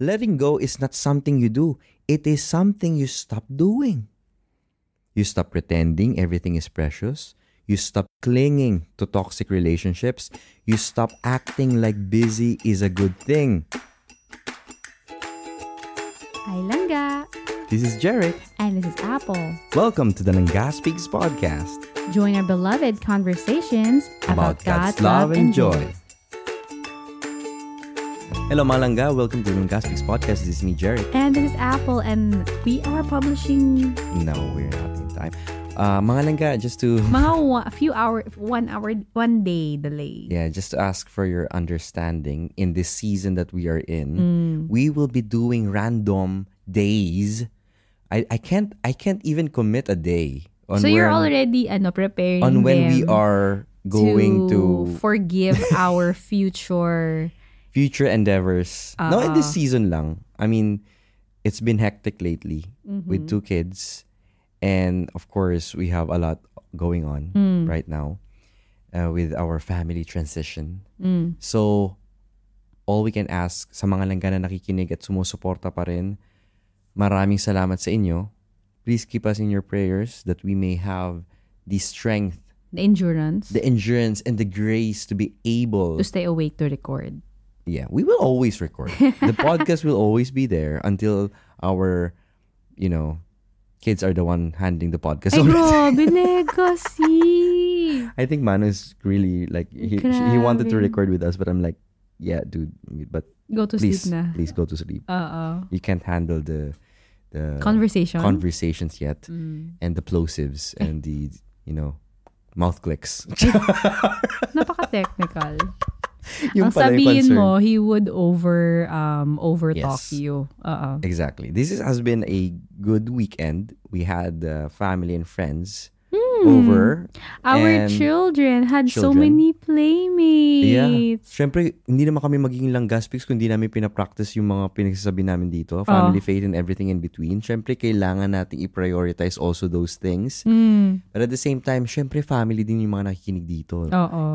letting go is not something you do. It is something you stop doing. You stop pretending everything is precious. You stop clinging to toxic relationships. You stop acting like busy is a good thing. Hi, Langga. This is Jared. And this is Apple. Welcome to the Langga Speaks podcast. Join our beloved conversations about God's love and joy. Hello mga Langga, welcome to the Langga Speaks podcast. This is me, Jared. And this is Apple, and we are publishing... No, we're not in time. Mga Langga, just to... Mga one day delay. Yeah, just to ask for your understanding in this season that we are in, we will be doing random days. I can't even commit a day. So you're already preparing on when we are going to forgive our future endeavors. No, in this season lang. I mean, it's been hectic lately with 2 kids. And of course, we have a lot going on right now with our family transition. So, all we can ask sa mga Langga na nakikinig at sumusuporta pa rin, maraming salamat sa inyo. Please keep us in your prayers that we may have the strength, the endurance, and the grace to be able to stay awake to record. Yeah, we will always record. The podcast will always be there until our, kids are the one handling the podcast. Ay, grabe, legacy. I think Manu is really he wanted to record with us, but I'm like, yeah, dude, but go to sleep na. Please go to sleep. You can't handle the conversations yet, and the plosives and the mouth clicks. Napaka-technical. Ang sabihin mo, he would over-talk you. Exactly. This has been a good weekend. We had family and friends over. Our children had so many playmates. Yeah. Siyempre, hindi naman kami magiging Langga Speaks kung hindi namin pinapractice yung mga pinagsasabi namin dito. Family, faith, and everything in between. Siyempre, kailangan nating i-prioritize also those things. But at the same time, siyempre, family din yung mga nakikinig dito.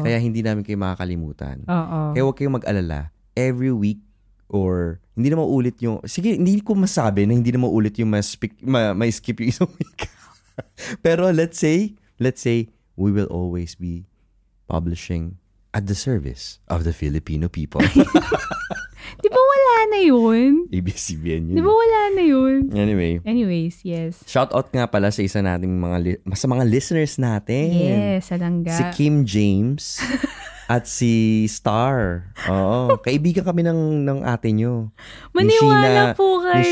Kaya hindi namin kayo makakalimutan. Kaya huwag kayong mag-alala. Every week, or hindi na maulit yung... Sige, hindi ko masabi na hindi na maulit yung ma-skip yung isang week. Pero let's say we will always be publishing at the service of the Filipino people. Di ba wala na yun? ABS-CBN yun. Di ba wala na yun? Anyways, yes. Shout out nga pala sa isa nating mga listeners natin. Yes, sa Langga. Si Kim James at si Star. Oo. Kaibigan kami ng ate nyo. Maniwala po kayo. Ni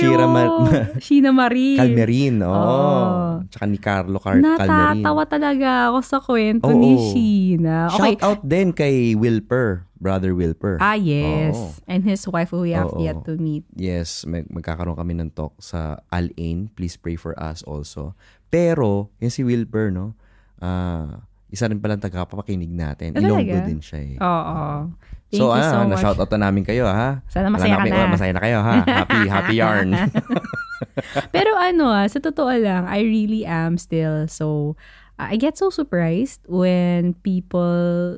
Sheena Marie. Calmerin. Oo. Tsaka ni Carlo Calmerin. Natatawa talaga ako sa kwento ni Sheena. Okay. Shout out din kay Wilper. Brother Wilper. Yes. And his wife who we have yet to meet. Yes. Magkakaroon kami ng talk sa Al-Ain. Please pray for us also. Pero, yung si Wilper, isa rin palang tagapakinig natin. Ilonggo din siya eh. Oo. Thank you so much. Na-shoutout na namin kayo, ha? Sana masaya ka na. Masaya na kayo, ha? Happy yarn. Pero sa totoo lang, I really am still so... I get so surprised when people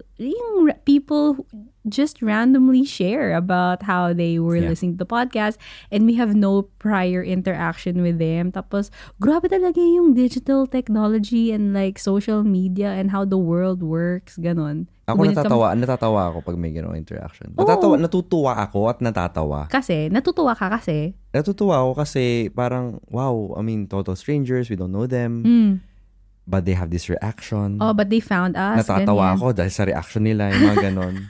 just randomly share about how they were listening to the podcast and we have no prior interaction with them. Tapos, grabe talaga yung digital technology and social media and how the world works, ganon. Ako natatawa ako pag may gano'ng interaction. Natutuwa ako at natatawa. Kasi, natutuwa ako kasi parang, wow, I mean, total strangers, we don't know them. But they have this reaction. Oh, but they found us. Natatawa ako dahil sa reaction nila, yung mga ganon.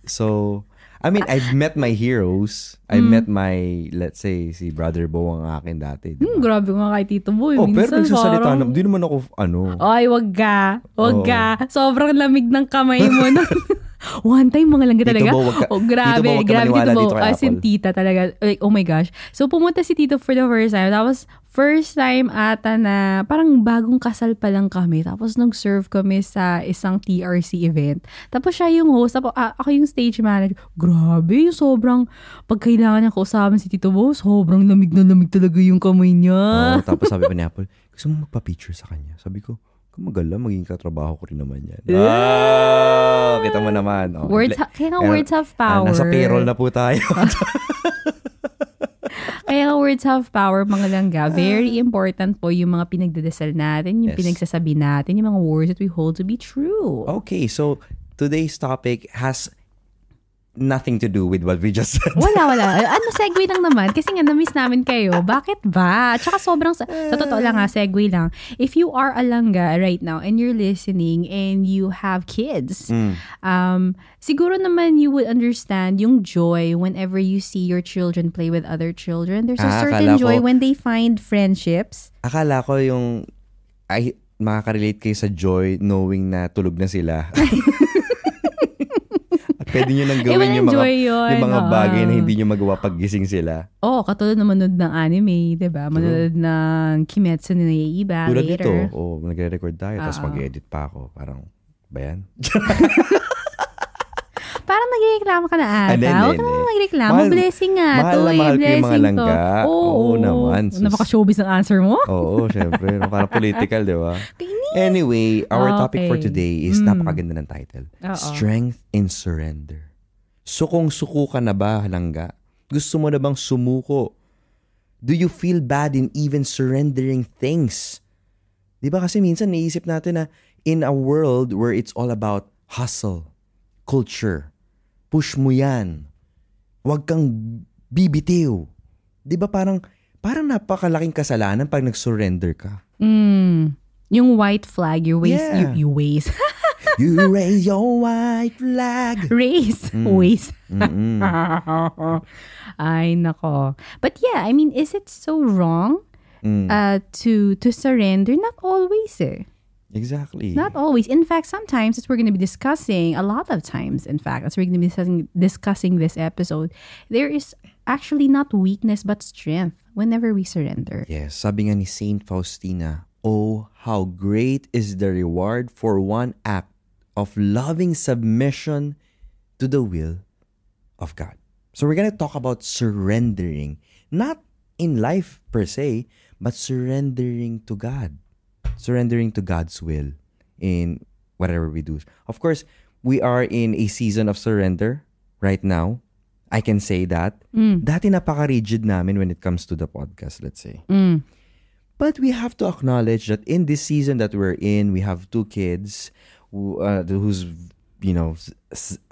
So, I mean, I've met my heroes. I met my, let's say, si Brother Bo ang akin dati. Diba? Grabe nga kay Tito Boy. Pero nagsasalita na, di naman ako, Ay, wag ka. Sobrang lamig ng kamay mo. One time, mga Langga talaga. Grabe Tito Bo. As in tita talaga. Like, oh my gosh. So, pumunta si Tito for the first time. That was first time ata na parang bagong kasal pa lang kami. Tapos nag-serve kami sa isang TRC event. Tapos siya yung host. Tapos ako yung stage manager. Grabe, sobrang pagkailangan niya kausapin si Tito Bo, sobrang lamig na lamig talaga yung kamay niya. Tapos sabi ko ni Apple, gusto mo magpa-picture sa kanya? Sabi ko, magala, maging katrabaho ko rin naman yan. Kita mo naman. Words have power. Nasa payroll na po tayo. Kaya words have power, mga langga. Very important po yung mga pinagdadasal natin, yung pinagsasabi natin, yung mga words that we hold to be true. Okay, so today's topic has nothing to do with what we just said. Wala. Segue lang naman. Kasi nga, na-miss namin kayo. Bakit ba? Tsaka sobrang, sa totoo lang segue lang. If you are a langga right now and you're listening and you have kids, siguro naman you would understand yung joy whenever you see your children play with other children. There's a certain joy when they find friendships. Akala ko yung, makaka-relate kayo sa joy knowing na tulog na sila. Pwede nyo nang gawin yung mga bagay na hindi nyo magawa pag gising sila. Katulad na manood ng anime, diba? Manood ng Kimetsu no Yaiba tulad later. Tulad nito, nagre-record tayo, tapos mag-edit pa ako. Parang, ba yan? Parang nagreklamo ka na ata. Huwag ka naman nagreklamo. Blessing nga. Mahal na mahal ko yung mga langga. Oo naman. Napaka-showbiz ang answer mo? Oo, syempre. Parang political, di ba? Anyway, our topic for today is napakaganda ng title. Strength in Surrender. Sukong-suko ka na ba, langga? Gusto mo na bang sumuko? Do you feel bad in even surrendering things? Di ba kasi minsan naisip natin na in a world where it's all about hustle, culture, push mo yan, huwag kang bibitiw. Di ba parang napakalaking kasalanan pag nag-surrender ka? Yung white flag, you raise. You raise your white flag. Raise. Ay, nako. But yeah, I mean, is it so wrong to surrender? Not always, Exactly. Not always. In fact, sometimes as we're going to be discussing, a lot of times, in fact, as we're going to be discussing this episode, there is actually not weakness but strength whenever we surrender. Yes, sabi nga ni Saint Faustina, oh, how great is the reward for one act of loving submission to the will of God. So we're going to talk about surrendering, not in life per se, but surrendering to God. Surrendering to God's will in whatever we do. Of course, we are in a season of surrender right now. I can say that. Dati napaka-rigid namin when it comes to the podcast, let's say. But we have to acknowledge that in this season that we're in, we have 2 kids who's,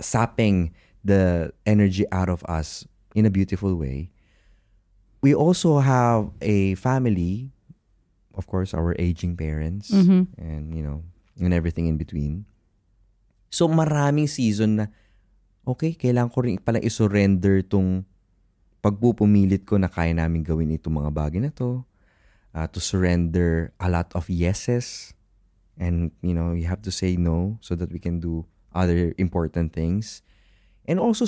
sapping the energy out of us in a beautiful way. We also have a family, of course, our aging parents, and, and everything in between. So, maraming season na, okay, kailangan ko rin palang isurrender tong pagpupumilit ko na kaya namin gawin itong mga bagay na to. To surrender a lot of yeses. And, you have to say no so that we can do other important things. And also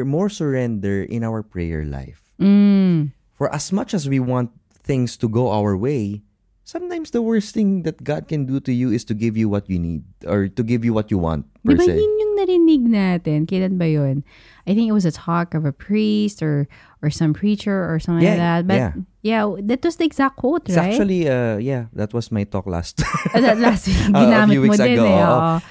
more surrender in our prayer life. For as much as we want things to go our way, sometimes the worst thing that God can do to you is to give you what you need or to give you what you want, per se. Diba yun yung narinig natin? Kailan ba yun? I think it was a talk of a priest or some preacher or something like that. But that was the exact quote, right? It's actually, that was my talk last last week. Ginamit mo din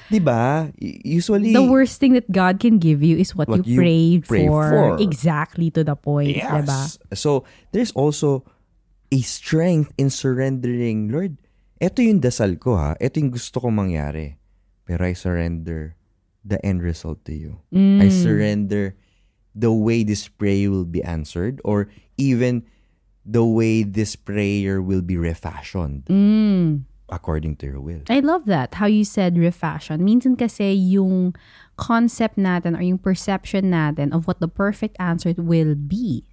Diba? Usually, the worst thing that God can give you is what you prayed for. Exactly to the point. Yes. Diba? So, there's also a strength in surrendering. Lord, eto yung dasal ko ha. Eto yung gusto kong mangyari. Pero I surrender the end result to you. I surrender the way this prayer will be answered or even the way this prayer will be refashioned according to your will. I love that. How you said refashion. Minsan kasi yung concept natin or yung perception natin of what the perfect answer will be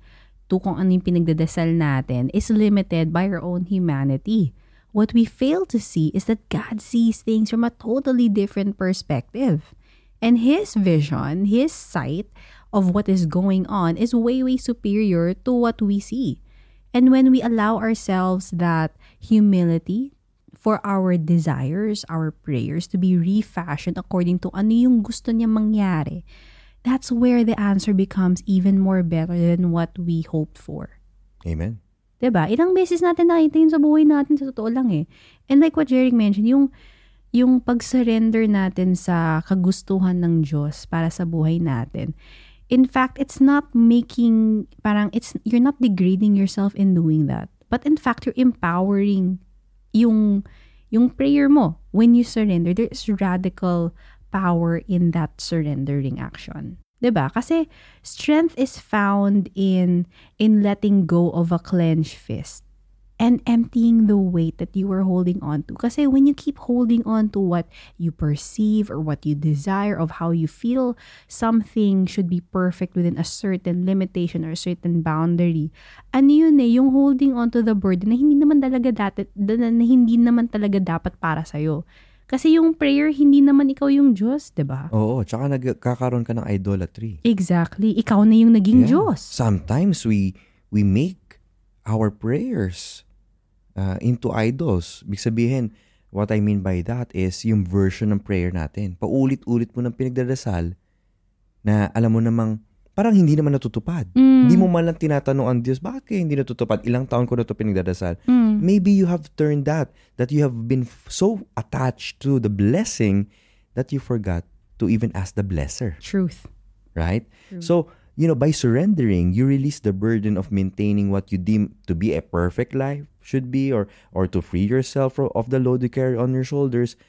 to kung ano yung pinagdadasal natin is limited by our own humanity. What we fail to see is that God sees things from a totally different perspective. And His vision, His sight of what is going on is way, way superior to what we see. And when we allow ourselves that humility for our desires, our prayers to be refashioned according to ano yung gusto niya mangyari, that's where the answer becomes even more better than what we hoped for. Amen. Diba? Ilang beses natin nakita yun sa buhay natin, sa totoo lang eh. And like what Jeric mentioned, yung pag-surrender natin sa kagustuhan ng Diyos para sa buhay natin, in fact, it's not making, you're not degrading yourself in doing that. But in fact, you're empowering yung prayer mo. When you surrender, there's radical power in that surrendering action. Diba? Kasi strength is found in letting go of a clenched fist and emptying the weight that you were holding on to. Kasi when you keep holding on to what you perceive or what you desire of how you feel something should be perfect within a certain limitation or a certain boundary, ano yun yung holding on to the burden na hindi naman talaga dapat para sa'yo. Kasi yung prayer, hindi naman ikaw yung Diyos, diba? Oo, tsaka nagkakaroon ka ng idolatry. Exactly. Ikaw na yung naging Diyos. Sometimes we make our prayers into idols. Ibig sabihin, what I mean by that is yung version ng prayer natin. Paulit-ulit mo ng pinagdarasal na alam mo namang parang hindi naman natutupad. Hindi mo man lang tinatanong ang Diyos, bakit kaya hindi natutupad? Ilang taon ko na ito pinagdarasal. Maybe you have turned that you have been so attached to the blessing that you forgot to even ask the blesser. Truth. Right? True. So, by surrendering, you release the burden of maintaining what you deem to be a perfect life should be or to free yourself of the load you carry on your shoulders.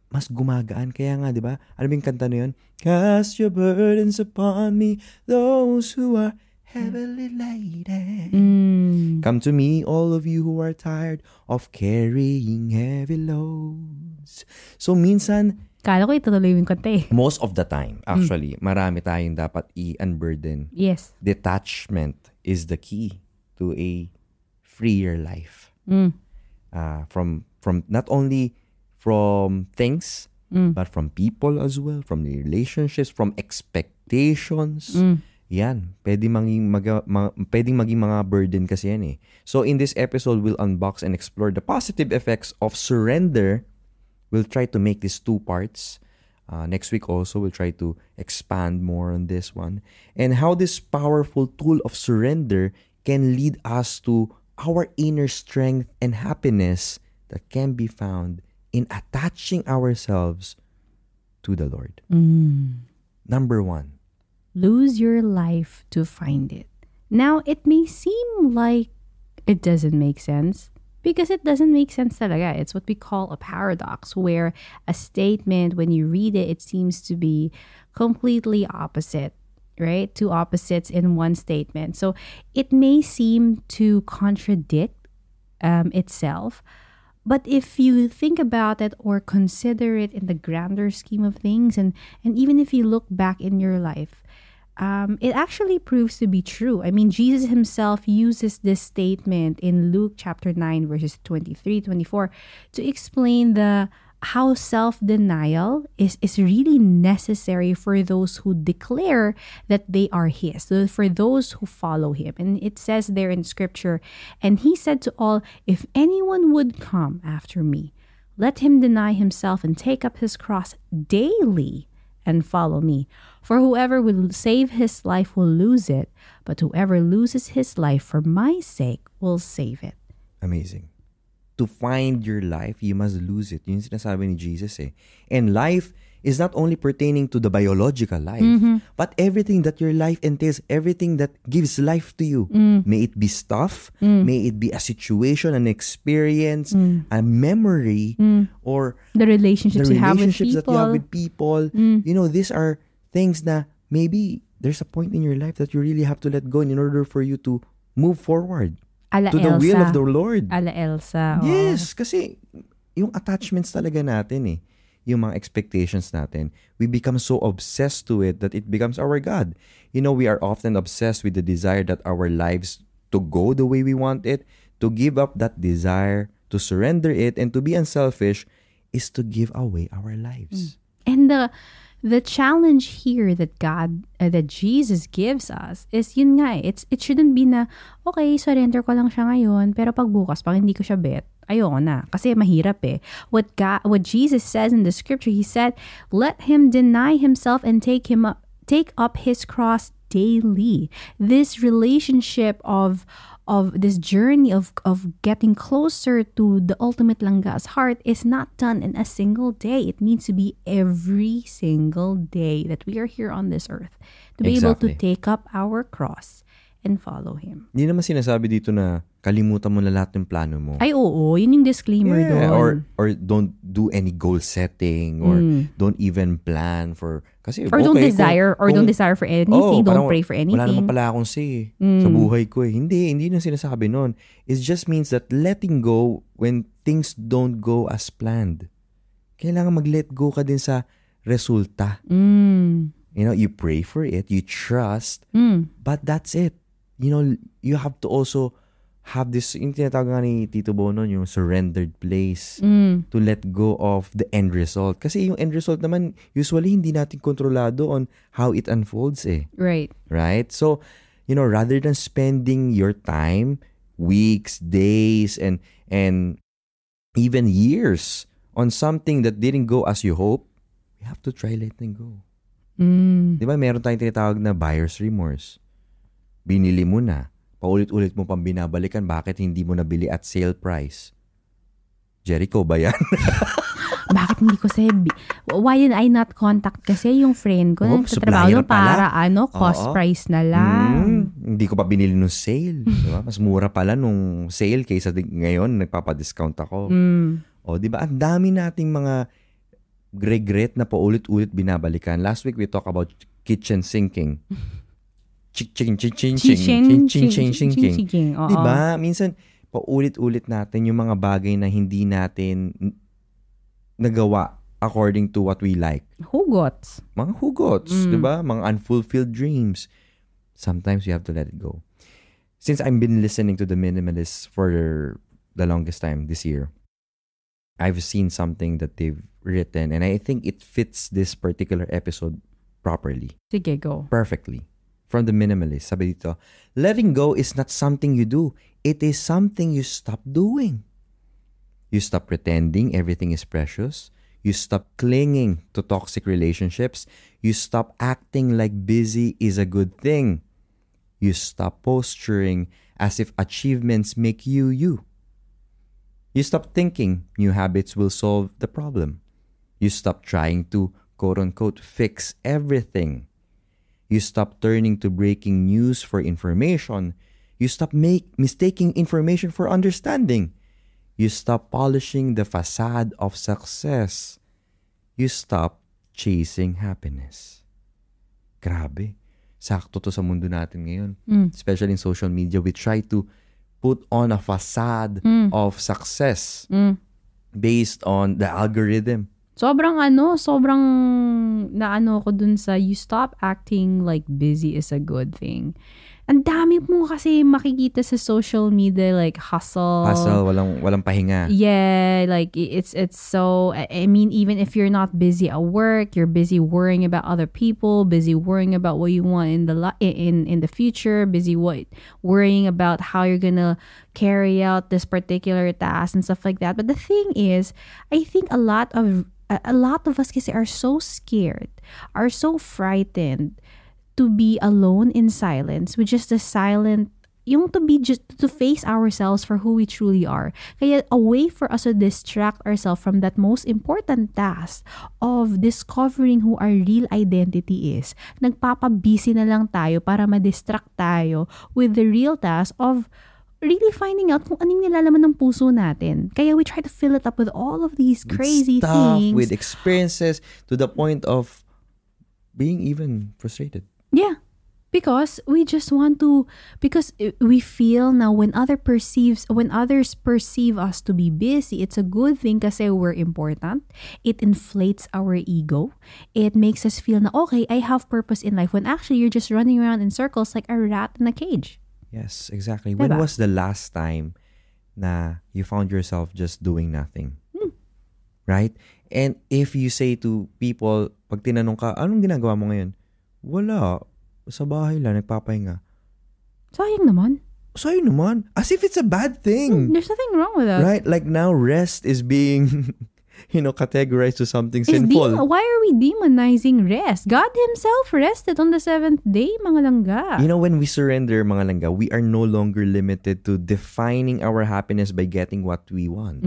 Mas gumagaan. Kaya nga, di ba? Ano yung kanta na yun? Cast your burdens upon me, those who are heavily laden. Come to me, all of you who are tired of carrying heavy loads. So, minsan, kala ko itutuloy yung kanta eh. Most of the time, actually, marami tayong dapat i-unburden. Yes. Detachment is the key to a freer life. From not only from things, but from people as well, from the relationships, from expectations. Yan, pwedeng maging mga burden kasi yan eh. So in this episode, we'll unbox and explore the positive effects of surrender. We'll try to make this 2 parts. Next week also, we'll try to expand more on this one. And how this powerful tool of surrender can lead us to our inner strength and happiness that can be found in attaching ourselves to the Lord. Number 1. Lose your life to find it. Now, it may seem like it doesn't make sense because it doesn't make sense talaga. It's what we call a paradox, where a statement, when you read it, it seems to be completely opposite, right? 2 opposites in one statement. So it may seem to contradict itself. But if you think about it or consider it in the grander scheme of things, and even if you look back in your life, it actually proves to be true. I mean, Jesus himself uses this statement in Luke chapter 9, verses 23, 24, to explain how self-denial is really necessary for those who declare that they are his, so for those who follow him. And it says there in scripture, and he said to all, if anyone would come after me, let him deny himself and take up his cross daily and follow me. For whoever will save his life will lose it, but whoever loses his life for my sake will save it. Amazing. To find your life, you must lose it. Yun yung sinasabi ni Jesus eh. And life is not only pertaining to the biological life, but everything that your life entails, everything that gives life to you. May it be stuff, may it be a situation, an experience, a memory, or the relationships that you have with people. These are things na maybe there's a point in your life that you really have to let go in order for you to move forward. Ala to Elsa. The will of the Lord. Ala Elsa. Yes, kasi yung attachments talaga natin eh. Yung mga expectations natin, we become so obsessed to it that it becomes our God. We are often obsessed with the desire that our lives to go the way we want it, to give up that desire, to surrender it, and to be unselfish is to give away our lives. And the challenge here that Jesus gives us is yun nga eh. It shouldn't be na, okay, surrender ko lang siya ngayon, pero pagbukas, pag hindi ko siya bet, ayoko na. Kasi mahirap eh. What Jesus says in the scripture, he said, let him deny himself and take up his cross daily. This relationship of this journey of getting closer to the ultimate Langga's heart is not done in a single day. It needs to be every single day that we are here on this earth to be able to take up our cross and follow Him. Hindi naman sinasabi dito na kalimutan mo na lahat ng plano mo. Ay, oo. Yun yung disclaimer doon. Or don't do any goal setting or don't even plan for... Kasi, or don't desire for anything. Don't pray for anything. Wala naman pala akong say sa buhay ko. Hindi na sinasabi nun. It just means that letting go when things don't go as planned. Kailangan mag-let go ka din sa resulta. You know, you pray for it, you trust, but that's it. You know, you have to also have this, yung tinatawag nga ni Tito Bono, yung surrendered place to let go of the end result. Kasi yung end result naman, usually hindi natin kontrolado on how it unfolds Right. Right? So, you know, rather than spending your time, weeks, days, and even years on something that didn't go as you hope, we have to try letting go. Di ba, meron tayong tinatawag na buyer's remorse. Binili mo na, paulit-ulit mo pang binabalikan, bakit hindi mo nabili at sale price? Jericho ba yan? Bakit hindi ko sabi? Why did I not contact kasi yung friend ko na nagtatrabaho para cost price na lang. Hindi ko pa binili nung sale. Diba? Mas mura pala nung sale kaysa ngayon nagpapadiscount ako. O, diba? Ang dami nating mga regret na paulit-ulit binabalikan. Last week we talked about kitchen sinking. Ching-ching-ching-ching-ching-ching-ching-ching. Diba? Minsan, paulit-ulit natin yung mga bagay na hindi natin nagawa according to what we like. Hugots. Mga hugots, diba? Mga unfulfilled dreams. Sometimes you have to let it go. Since I've been listening to the Minimalists for the longest time this year, I've seen something that they've written and I think it fits this particular episode properly. Sige, go. Perfectly. From the Minimalist, sabi dito, letting go is not something you do. It is something you stop doing. You stop pretending everything is precious. You stop clinging to toxic relationships. You stop acting like busy is a good thing. You stop posturing as if achievements make you you. You stop thinking new habits will solve the problem. You stop trying to, quote-unquote, fix everything. You stop turning to breaking news for information. You stop mistaking information for understanding. You stop polishing the facade of success. You stop chasing happiness. Grabe. Sakto to sa mundo natin ngayon. Especially in social media, we try to put on a facade of success based on the algorithm. Sobrang naano ko dun sa you stop acting like busy is a good thing. Ang dami mo kasi makikita sa social media like hustle, walang pahinga. Yeah, like it's so, I mean, even if you're not busy at work, you're busy worrying about other people, busy worrying about what you want in the future, busy worrying about how you're gonna carry out this particular task and stuff like that. But the thing is, I think a lot of us kasi are so scared, are so frightened to be alone in silence with just the silent, yung to face ourselves for who we truly are. Kaya a way for us to distract ourselves from that most important task of discovering who our real identity is. Nagpapabusy na lang tayo para ma-distract tayo with the real task of really finding out kung anong nilalaman ng puso natin. Kaya we try to fill it up with all of these crazy things. With experiences to the point of being even frustrated. Yeah. Because we just want to, because we feel now when others perceive us to be busy, it's a good thing kasi we're important. It inflates our ego. It makes us feel na, okay, I have purpose in life, when actually you're just running around in circles like a rat in a cage. Yes, exactly. Diba? When was the last time na you found yourself just doing nothing? Right? And if you say to people, pag tinanong ka, anong ginagawa mo ngayon? Wala. Sa bahay lang, nagpapahinga. Sayang naman. As if it's a bad thing. There's nothing wrong with that. Right? Like now, rest is being categorized to something sinful. Why are we demonizing rest? God Himself rested on the seventh day, mga langga. When we surrender, mga langga, we are no longer limited to defining our happiness by getting what we want.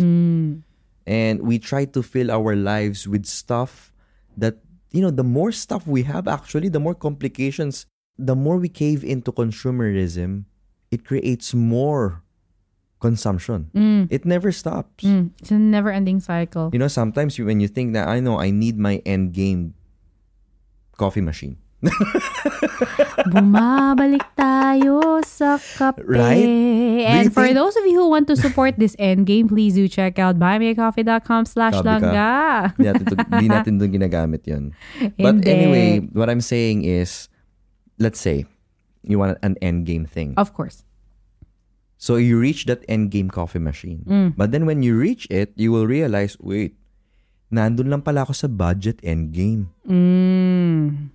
And we try to fill our lives with stuff that, the more stuff we have, actually, the more complications, the more we cave into consumerism, it creates more consumption. It never stops. It's a never-ending cycle. Sometimes when you think that, I need my end game coffee machine. Bumabalik tayo sa kape. Right? And for those of you who want to support this end game, please do check out buymeacoffee.com/langga. Hindi natin doon ginagamit yun. But anyway, what I'm saying is, let's say, you want an end game thing. Of course. So you reach that end game coffee machine. But then when you reach it, you will realize, wait, nandun lang pala ako sa budget end game.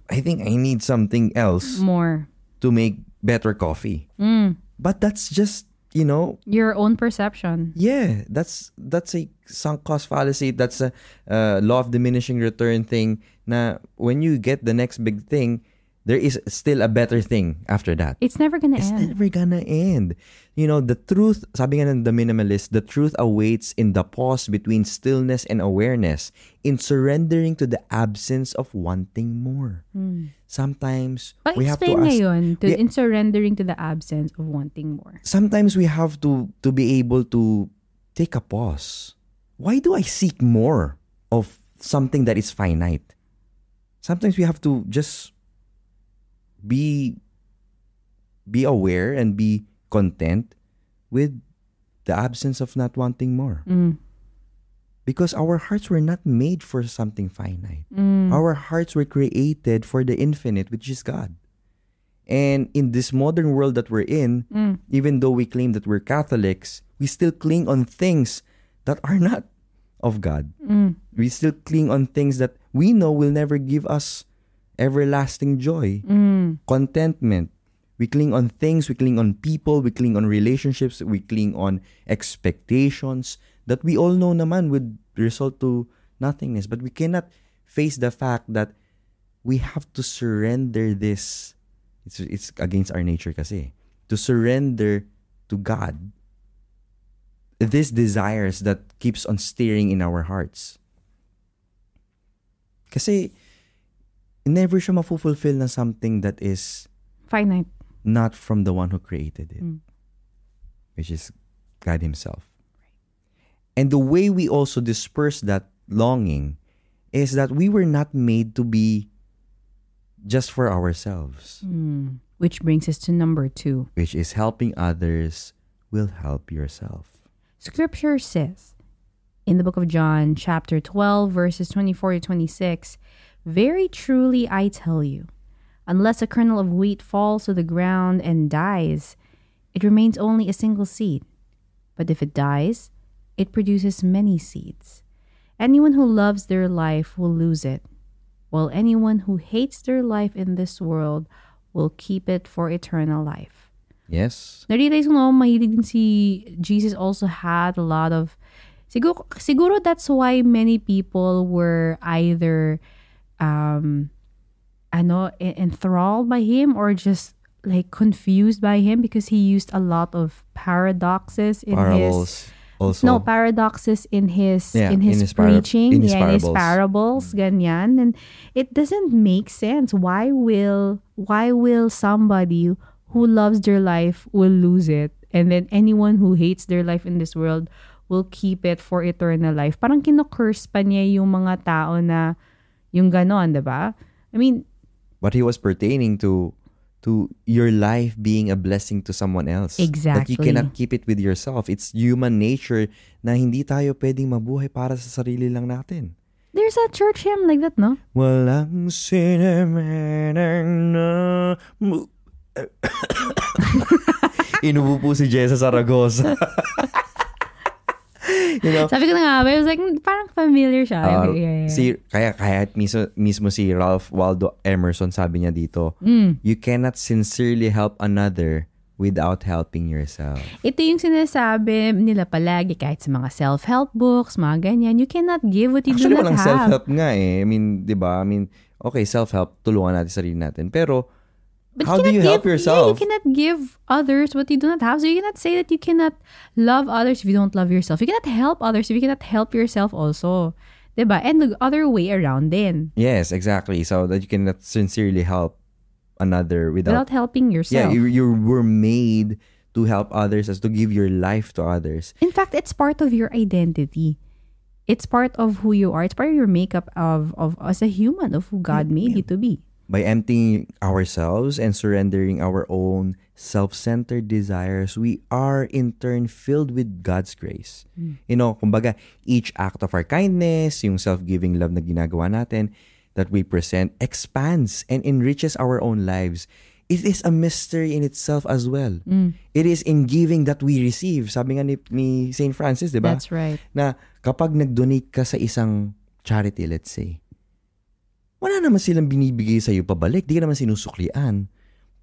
I think I need something else more to make better coffee. But that's just, your own perception. Yeah, that's a sunk cost fallacy. That's a law of diminishing return thing na when you get the next big thing, there is still a better thing after that. It's never gonna end. It's never gonna end. The truth, sabi nga ng The Minimalist, the truth awaits in the pause between stillness and awareness, in surrendering to the absence of wanting more. Sometimes we have to ask... in surrendering to the absence of wanting more. Sometimes we have to be able to take a pause. Why do I seek more of something that is finite? Sometimes we have to just be aware and be content with the absence of not wanting more. Because our hearts were not made for something finite. Our hearts were created for the infinite, which is God. And in this modern world that we're in, even though we claim that we're Catholics, we still cling on things that are not of God. We still cling on things that we know will never give us everlasting joy, contentment. We cling on things, we cling on people, we cling on relationships, we cling on expectations that we all know naman would result to nothingness. But we cannot face the fact that we have to surrender this. It's against our nature kasi. To surrender to God these desires that keeps on stirring in our hearts. Kasi never siya mafulfill na something that is finite, not from the one who created it, which is God Himself. And the way we also disperse that longing is that we were not made to be just for ourselves. Which brings us to number 2, which is helping others will help yourself. Scripture says in the book of John, chapter 12, verses 24 to 26, "Very truly I tell you, unless a kernel of wheat falls to the ground and dies, it remains only a single seed. But if it dies, it produces many seeds. Anyone who loves their life will lose it, while anyone who hates their life in this world will keep it for eternal life." Yes. Na-realize ko nga, mahilig din si Jesus also had a lot of... Siguro that's why many people were either enthralled by him or just like confused by him, because he used a lot of paradoxes in parables. Paradoxes in his preaching, in his parables, ganyan. And it doesn't make sense. Why will somebody who loves their life will lose it, and then anyone who hates their life in this world will keep it for eternal life? Parang kino-curse pa niya yung mga tao na yung ganon, diba? I mean, but he was pertaining to your life being a blessing to someone else. Exactly. That you cannot keep it with yourself. It's human nature na hindi tayo pwedeng mabuhay para sa sarili lang natin. There's a church hymn like that, no? Walang sinamanang na... Inubo po si Jessa Zaragoza. Sabi ko na nga, I was like, parang familiar siya. Kaya mismo si Ralph Waldo Emerson, sabi niya dito, you cannot sincerely help another without helping yourself. Ito yung sinasabi nila palagi kahit sa mga self-help books, mga ganyan. You cannot give what you do not have. Actually, walang self-help nga eh. I mean, di ba? I mean, okay, self-help, tulungan natin sarili natin. Pero, how do you help yourself? Yeah, you cannot give others what you do not have. So you cannot say that you cannot love others if you don't love yourself. You cannot help others if you cannot help yourself also. Diba? And the other way around din. Yes, exactly. So that you cannot sincerely help another without helping yourself. Yeah, you were made to help others, as to give your life to others. In fact, it's part of your identity. It's part of who you are. It's part of your makeup of as a human, of who God made you to be. By emptying ourselves and surrendering our own self-centered desires, we are in turn filled with God's grace. You know, kumbaga, each act of our kindness, yung self-giving love na ginagawa natin, that we present, expands and enriches our own lives. It is a mystery in itself as well. It is in giving that we receive. Sabi nga ni St. Francis, di ba? That's right. Na kapag nag-donate ka sa isang charity, let's say, wala naman silang binibigay sa'yo pabalik. Di ka naman sinusuklian.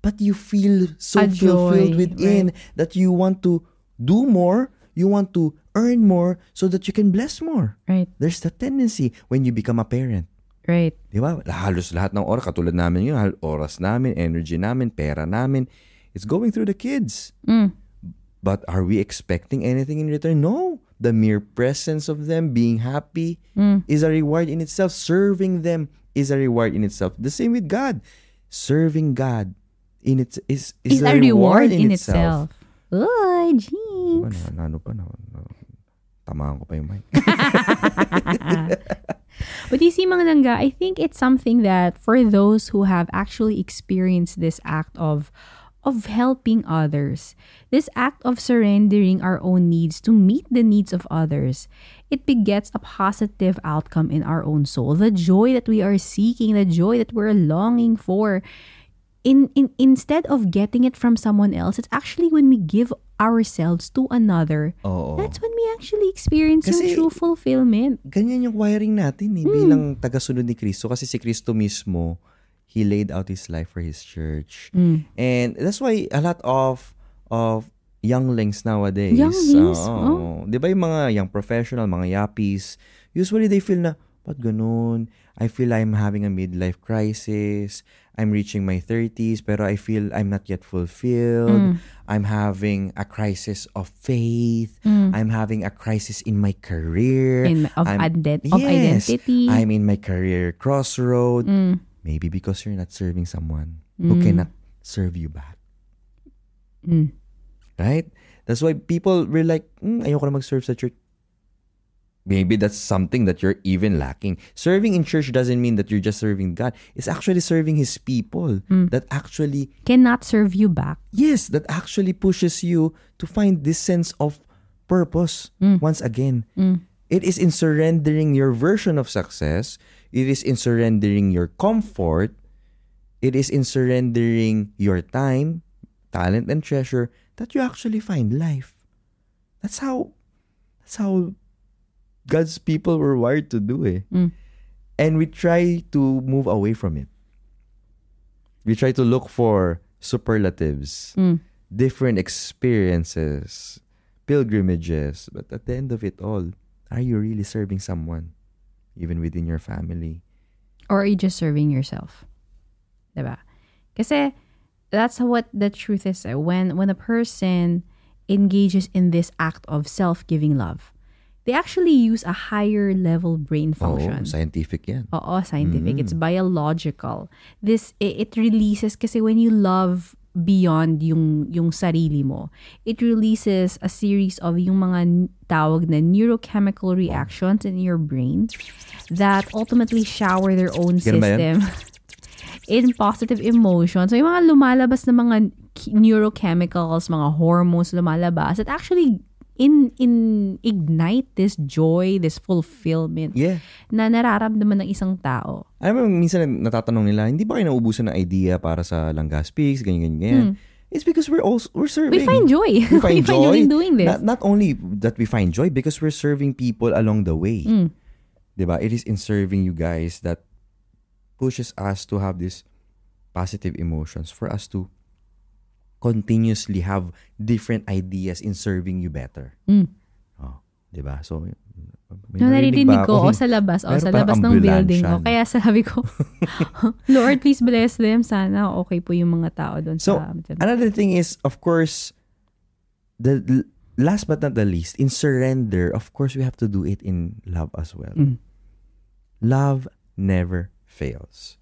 But you feel so fulfilled within, right, that you want to do more, you want to earn more so that you can bless more. Right. There's that tendency when you become a parent. Right. Di ba? Halos lahat ng oras, katulad namin yun, oras namin, energy namin, pera namin, it's going through the kids. But are we expecting anything in return? No. The mere presence of them, being happy, is a reward in itself. Serving them is a reward in itself. The same with God. Serving God is a reward in itself. Uy, Jinx. Ano pa na? Tamaan ko pa yung mic. But you see, mga langga, I think it's something that for those who have actually experienced this act of helping others, this act of surrendering our own needs to meet the needs of others, it begets a positive outcome in our own soul. The joy that we are seeking, the joy that we're longing for, instead of getting it from someone else, it's actually when we give ourselves to another. That's when we actually experience yung true fulfillment. Ganyan yung wiring natin bilang tagasunod ni Kristo. Kasi si Kristo mismo, He laid out His life for His church. And that's why a lot of younglings nowadays, di ba yung mga young professional, mga yappies, usually they feel na, ba't ganun? I feel I'm having a midlife crisis. I'm reaching my 30s, pero I feel I'm not yet fulfilled. I'm having a crisis of faith. I'm having a crisis in my career. Of identity. I'm in my career crossroad. Maybe because you're not serving someone who cannot serve you back. Right? That's why people were like, ayoko na mag-serve sa church. Maybe that's something that you're even lacking. Serving in church doesn't mean that you're just serving God. It's actually serving His people that actually cannot serve you back. Yes, that actually pushes you to find this sense of purpose once again. It is in surrendering your version of success. It is in surrendering your comfort. It is in surrendering your time, talent, and treasure that you actually find life. That's how God's people were wired to do it. And we try to move away from it. We try to look for superlatives, different experiences, pilgrimages. But at the end of it all, are you really serving someone? Even within your family? Or are you just serving yourself? Diba? Kasi that's what the truth is. When a person engages in this act of self-giving love, they actually use a higher level brain function. Scientific yan. Scientific. It's biological. It releases, kasi when you love beyond yung sarili mo, it releases a series of yung mga tawag na neurochemical reactions in your brain that ultimately shower their own system in positive emotions. So yung mga lumalabas na mga neurochemicals, mga hormones lumalabas that actually ignite this joy, this fulfillment na nararamdaman ng isang tao. Alam mo, minsan natatanong nila, hindi ba kayo naubusan ng idea para sa Langga Speaks, ganyan. It's because we're serving. We find joy. We find joy in doing this. Not only that we find joy, because we're serving people along the way. Diba? It is in serving you guys that pushes us to have these positive emotions for us to continuously have different ideas in serving you better. Oh, 'di ba? So narinig ko sa labas ng building ko. Kaya sabi ko, Lord, please bless them. Sana okay po yung mga tao doon. So, another thing is, of course, the last but not the least, in surrender, of course, we have to do it in love as well. Love never fails.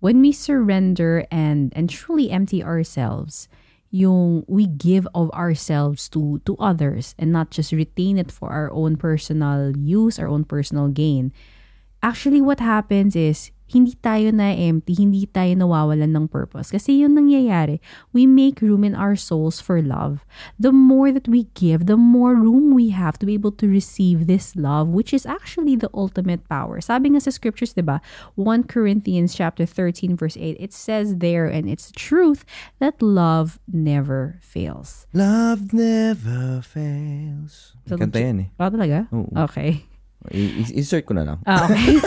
When we surrender and truly empty ourselves, we give of ourselves to others and not just retain it for our own personal use, our own personal gain. Actually, what happens is, hindi tayo na-empty, hindi tayo nawawalan ng purpose. Kasi yun nangyayari. We make room in our souls for love. The more that we give, the more room we have to be able to receive this love, which is actually the ultimate power. Sabi nga sa scriptures, diba? 1 Corinthians chapter 13 verse 8, it says there, and it's truth, that love never fails. Love never fails. Kanta yan eh. Talaga? Oo. Okay. Insert ko na lang. Okay.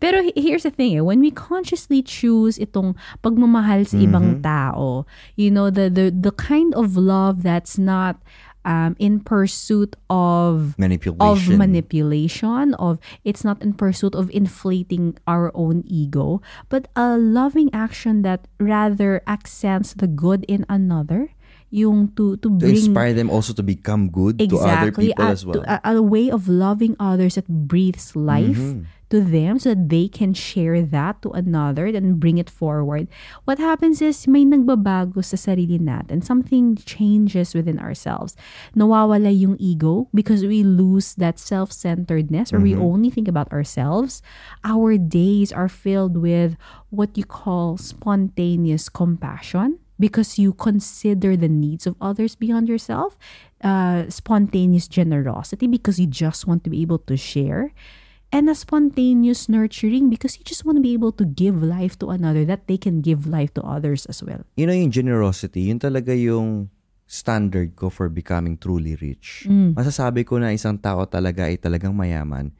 Pero here's the thing, when we consciously choose itong pagmamahal sa ibang tao, the kind of love that's not in pursuit of manipulation, it's not in pursuit of inflating our own ego, but a loving action that rather accents the good in another. Yung to inspire them also to become good to other people as well. A way of loving others that breathes life to them so that they can share that to another and bring it forward. What happens is may nagbabago sa sarili natin. Something changes within ourselves. Nawawala yung ego because we lose that self-centeredness or we only think about ourselves. Our days are filled with what you call spontaneous compassion. Because you consider the needs of others beyond yourself, spontaneous generosity because you just want to be able to share, and a spontaneous nurturing because you just want to be able to give life to another that they can give life to others as well. Yung generosity, yun talaga yung standard ko for becoming truly rich. Masasabi ko na isang tao talaga ay talagang mayaman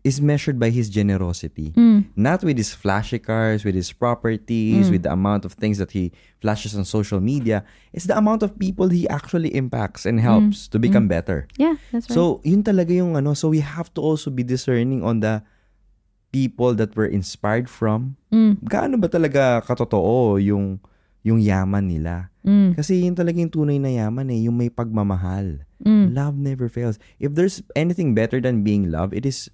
is measured by his generosity. Not with his flashy cars, with his properties, with the amount of things that he flashes on social media. It's the amount of people he actually impacts and helps to become better. Yeah, that's right. So, yun talaga yung so we have to also be discerning on the people that we're inspired from. Gaano ba talaga katotoo yung yaman nila? Kasi yun talaga yung tunay na yaman yung may pagmamahal. Love never fails. If there's anything better than being loved, it is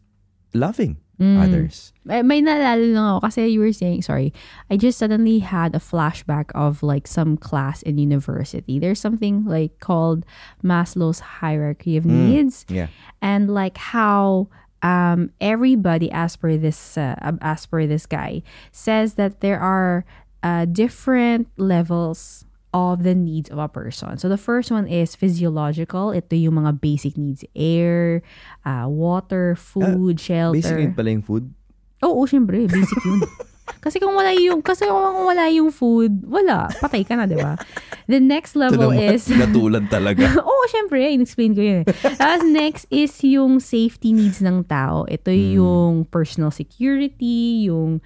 loving others. May naalala lang ako kasi you were saying, sorry, I just suddenly had a flashback of like some class in university. There's something like called Maslow's hierarchy of needs. Yeah. And like how everybody as per this guy says that there are different levels of the needs of a person. So the first one is physiological. Ito yung mga basic needs. Air, water, food, shelter. Basic need pala yung food? Oo, syempre. Basic yun. Kasi kung wala yung food, wala. Patay ka na, di ba? The next level is... Natulad talaga. Oo, syempre. In-explain ko yun. Tapos next is yung safety needs ng tao. Ito yung personal security, yung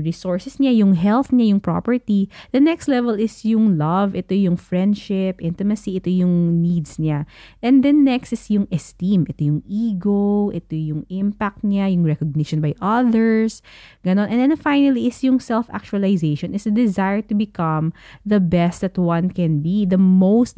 resources niya, yung health niya, yung property. The next level is yung love. Ito yung friendship, intimacy. Ito yung needs niya. And then next is yung esteem. Ito yung ego. Ito yung impact niya, yung recognition by others. Ganon. And then finally is yung self-actualization. Is the desire to become the best that one can be. The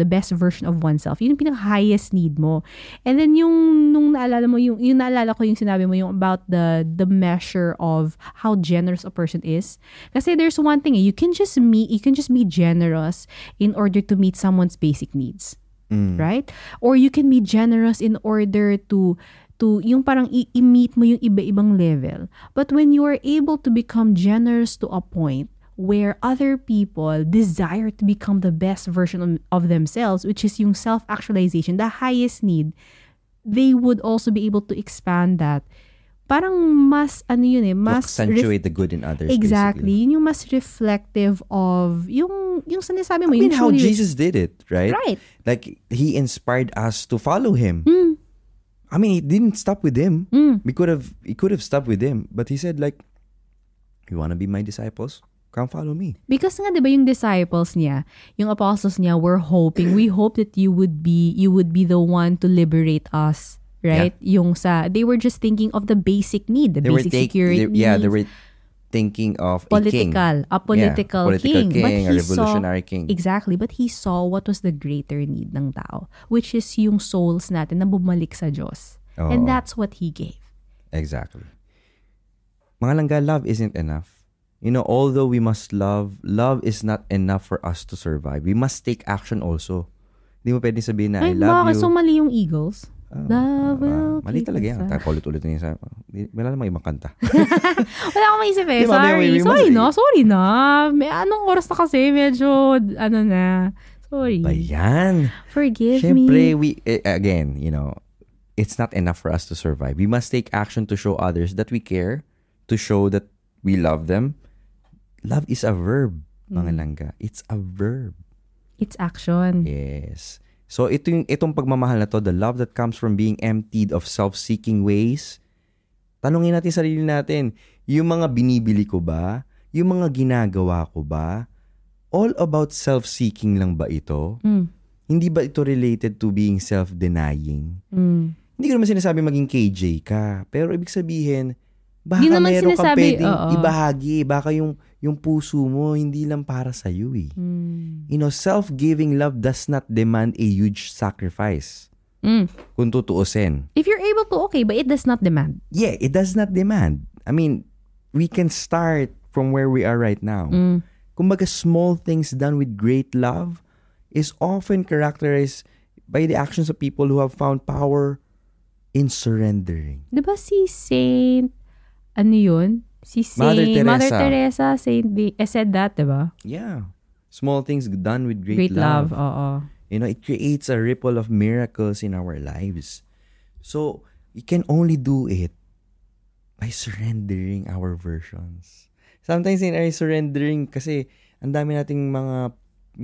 best version of oneself. Yun yung pinaka-highest need mo. And then nung naalala mo, yung naalala ko yung sinabi mo, yung about the measure of how generous a person is. Kasi there's one thing, you can just be generous in order to meet someone's basic needs. Right? Or you can be generous in order to yung parang i-meet mo yung iba-ibang level. But when you are able to become generous to a point where other people desire to become the best version of themselves, which is yung self-actualization, the highest need, they would also be able to expand that. Parang mas, mas... accentuate the good in others, exactly. Basically. Yun yung mas reflective of yung sinasabi mo. I mean, how Jesus did it, right? Right. Like, He inspired us to follow Him. I mean, He didn't stop with Him. He could have stopped with Him. But He said, like, you want to be my disciples? come follow me. Because nga, di ba, yung disciples niya, yung apostles niya were hoping, we hope that you would be the one to liberate us. Right? Yeah. They were just thinking of the basic need, basic security needs. They were thinking of a political king. But a revolutionary king. Exactly. But he saw what was the greater need ng tao, which is yung souls natin na bumalik sa Diyos. Oh. And that's what he gave. Exactly. Mga langga, love isn't enough. Although we must love is not enough for us to survive. We must take action also. Hindi mo pwedeng sabihin na, I love you. So mali yung Eagles? Love will mali talaga yan. Ulit-ulit na yun. Wala namang ibang kanta. Wala akong maisip eh. Sorry na. Anong oras na kasi? Medyo, sorry. Bayan. Forgive me. Siyempre, again, it's not enough for us to survive. We must take action to show others that we care, to show that we love them. Love is a verb, mga langga. It's a verb. It's action. Yes. So, itong pagmamahal na to, the love that comes from being emptied of self-seeking ways, tanungin natin sarili natin, yung mga binibili ko ba? Yung mga ginagawa ko ba? All about self-seeking lang ba ito? Hindi ba ito related to being self-denying? Hindi ko naman sinasabi maging KJ ka. Pero ibig sabihin, baka mayroon kang pwedeng ibahagi. Baka yung puso mo, hindi lang para sa'yo eh. Self-giving love does not demand a huge sacrifice. Kung tutuusin. If you're able to, okay, but it does not demand. Yeah, it does not demand. I mean, we can start from where we are right now. Kumbaga, small things done with great love is often characterized by the actions of people who have found power in surrendering. Diba si Saint, Si Mother Teresa said that, diba? Yeah. Small things done with great love. Oo. It creates a ripple of miracles in our lives. So, you can only do it by surrendering our versions. Sometimes in our surrendering, kasi ang dami nating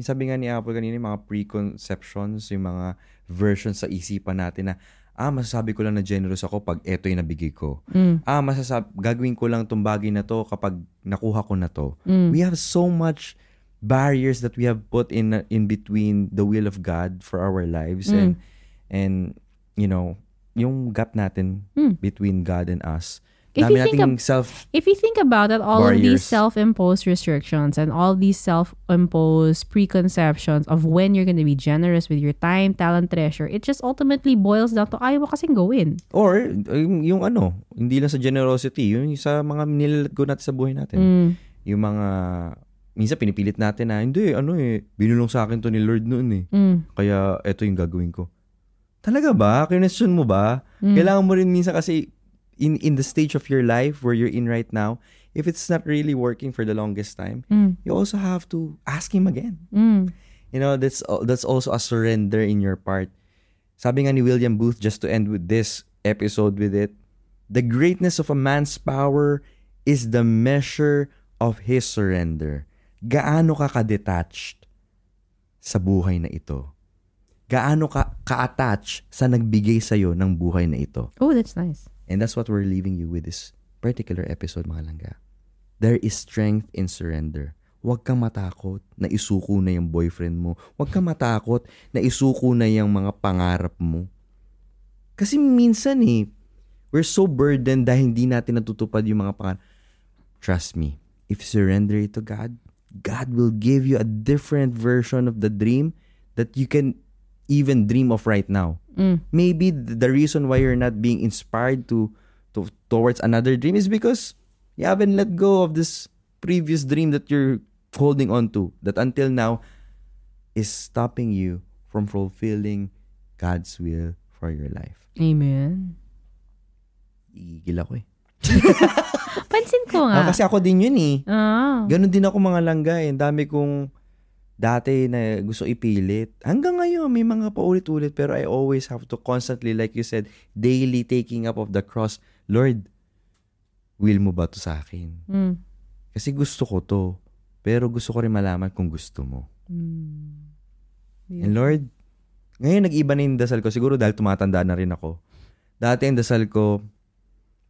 sabi nga ni Apple kanina, mga preconceptions, yung mga versions sa isipan natin na, masasabi ko lang na generous ako pag eto yung nabigay ko. Gagawin ko lang tong bagay na to kapag nakuha ko na to. We have so much barriers that we have put in between the will of God for our lives and yung gap natin between God and us. If you think about it, all barriers. Of these self-imposed restrictions and all these self-imposed preconceptions of when you're going to be generous with your time, talent, treasure, it just ultimately boils down to ayaw mo kasing gawin. Or yung hindi lang sa generosity, yung sa mga nilalagay natin sa buhay natin. Yung mga minsan pinipilit natin na hindi binulong sa akin to ni Lord noon kaya eto yung gagawin ko. Talaga ba? Kinestyon mo ba? Kailangan mo rin minsan kasi in the stage of your life where you're in right now, if it's not really working for the longest time, you also have to ask Him again. That's also a surrender in your part. Sabi nga ni William Booth, just to end with this episode with it, the greatness of a man's power is the measure of his surrender. Gaano ka ka-detached sa buhay na ito? Gaano ka ka-attached sa nagbigay sa'yo ng buhay na ito? Oh, that's nice. And that's what we're leaving you with this particular episode, mga langga. There is strength in surrender. Huwag kang matakot na isuko na yung boyfriend mo. Huwag kang matakot na isuko na yung mga pangarap mo. Kasi minsan we're so burdened dahil hindi natin natutupad yung mga pangarap. Trust me, if you surrender it to God, God will give you a different version of the dream that you can even dream of right now. Maybe the reason why you're not being inspired towards another dream is because you haven't let go of this previous dream that you're holding on to, that until now is stopping you from fulfilling God's will for your life. Amen. Igigil ako Pansin ko nga. Kasi ako din yun Ganon din ako, mga langga. Dami kong dati na gusto ipilit. Hanggang ngayon, may mga paulit-ulit, pero I always have to constantly, like you said, daily taking up of the cross. Lord, will mo ba to sa akin? Kasi gusto ko to, pero gusto ko rin malaman kung gusto mo. And Lord, ngayon nag-iba na yung dasal ko. Siguro dahil tumatanda na rin ako. Dati yung dasal ko,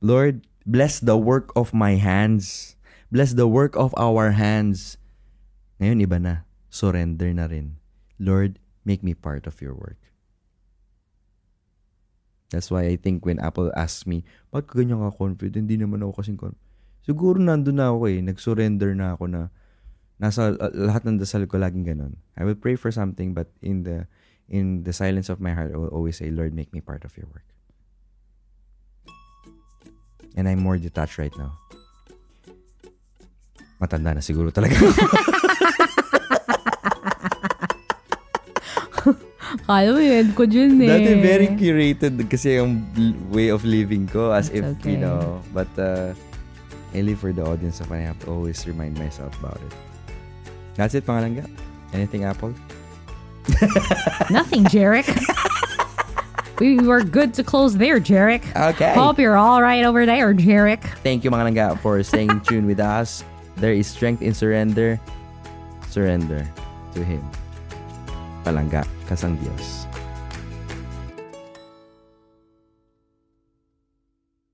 Lord, bless the work of my hands. Bless the work of our hands. Ngayon, iba na. Surrender na rin. Lord, make me part of your work. That's why I think when Apple asks me, ba't ka ganyan ka confident? Hindi naman ako kasing confident. Siguro nandun na ako nag-surrender na ako na nasa lahat ng dasal ko laging ganun. I will pray for something but in the silence of my heart, I will always say, Lord, make me part of your work. And I'm more detached right now. Matanda na siguro talaga. Kala mo yun ko dyan Dati very curated kasi yung way of living ko as That's if, okay. But I live for the audience of I have to always remind myself about it. That's it, mga langga. Anything, Apple? Nothing, Jeric. We were good to close there, Jeric. Okay. Hope you're all right over there, Jeric. Thank you, mga langga, for staying tuned with us. There is strength in surrender. Surrender to Him. Palangga, kasang Diyos.